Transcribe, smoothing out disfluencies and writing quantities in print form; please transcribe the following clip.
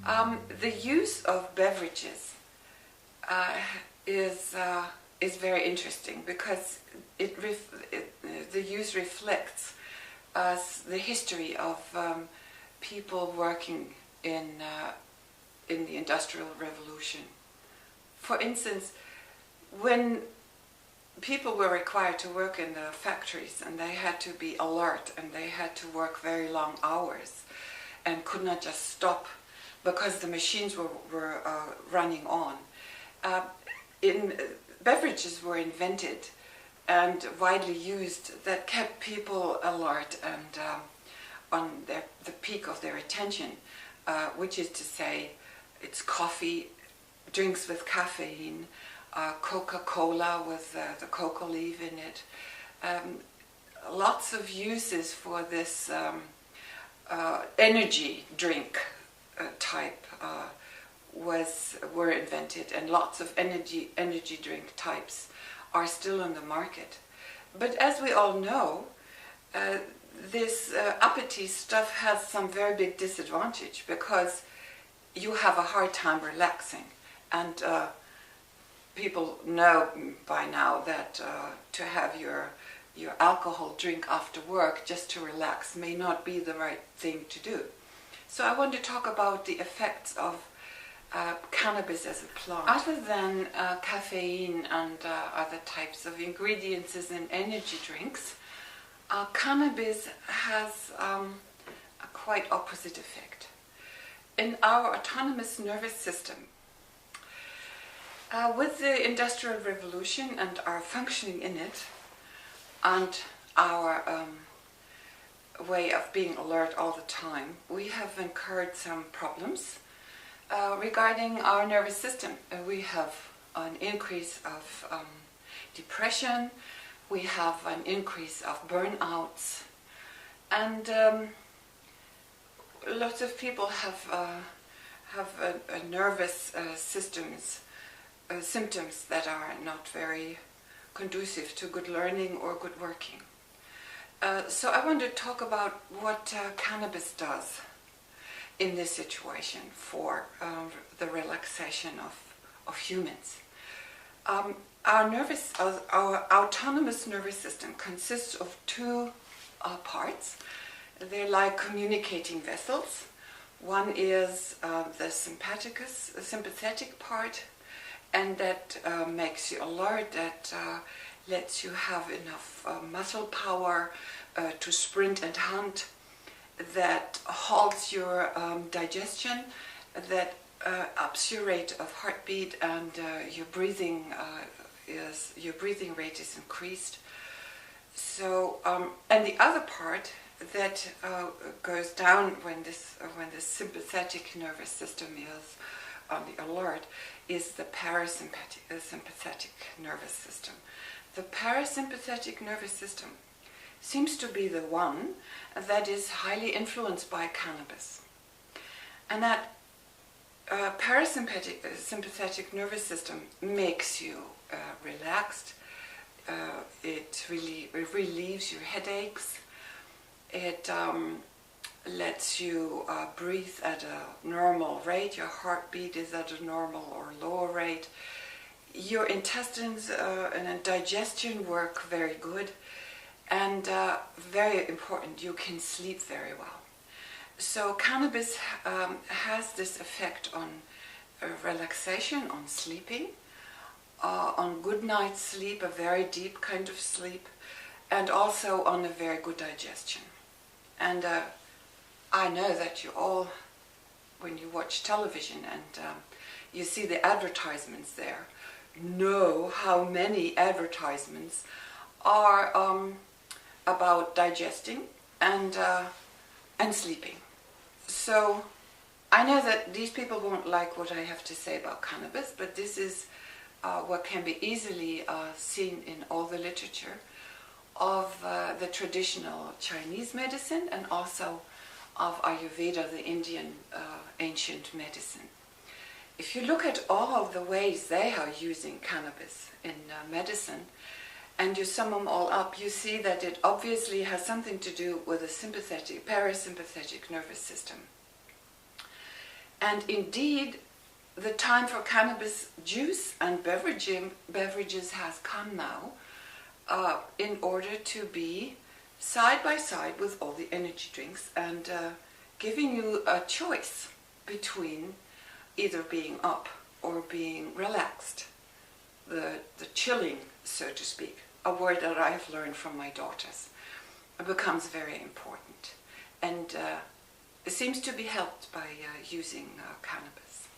The use of beverages is very interesting because the use reflects the history of people working in the Industrial Revolution. For instance, when people were required to work in the factories and they had to be alert and they had to work very long hours and could not just stop because the machines were running on. Beverages were invented and widely used that kept people alert and on the peak of their attention, which is to say it's coffee, drinks with caffeine, Coca-Cola with the coca leaf in it. Lots of uses for this energy drink type were invented, and lots of energy drink types are still on the market. But as we all know, this uppity stuff has some very big disadvantage because you have a hard time relaxing, and people know by now that to have your alcohol drink after work just to relax may not be the right thing to do. So I want to talk about the effects of cannabis as a plant. Other than caffeine and other types of ingredients in energy drinks, cannabis has a quite opposite effect. In our autonomous nervous system, with the Industrial Revolution and our functioning in it, and our way of being alert all the time, we have incurred some problems regarding our nervous system. We have an increase of depression, we have an increase of burnouts, and lots of people have a nervous systems that are not very conducive to good learning or good working. So I want to talk about what cannabis does in this situation for the relaxation of humans. Our autonomous nervous system consists of two parts. They're like communicating vessels. One is the sympathetic part, and that makes you alert, that lets you have enough muscle power to sprint and hunt, that halts your digestion, that ups your rate of heartbeat, and your breathing rate is increased. So, and the other part that goes down when the sympathetic nervous system is on the alert is the sympathetic nervous system. The parasympathetic nervous system seems to be the one that is highly influenced by cannabis. And that sympathetic nervous system makes you relaxed. It relieves your headaches. It lets you breathe at a normal rate. Your heartbeat is at a normal or lower rate. Your intestines and digestion work very good, and very important, you can sleep very well. So cannabis has this effect on relaxation, on sleeping, on good night's sleep, a very deep kind of sleep, and also on a very good digestion. And I know that you all, when you watch television and you see the advertisements there, know how many advertisements are about digesting and sleeping. So I know that these people won't like what I have to say about cannabis, but this is what can be easily seen in all the literature of the traditional Chinese medicine and also of Ayurveda, the Indian ancient medicine. If you look at all of the ways they are using cannabis in medicine, and you sum them all up, you see that it obviously has something to do with the parasympathetic nervous system. And indeed, the time for cannabis juice and beverages has come now, in order to be side by side with all the energy drinks and giving you a choice between either being up or being relaxed. The chilling, so to speak, a word that I have learned from my daughters, becomes very important. And it seems to be helped by using cannabis.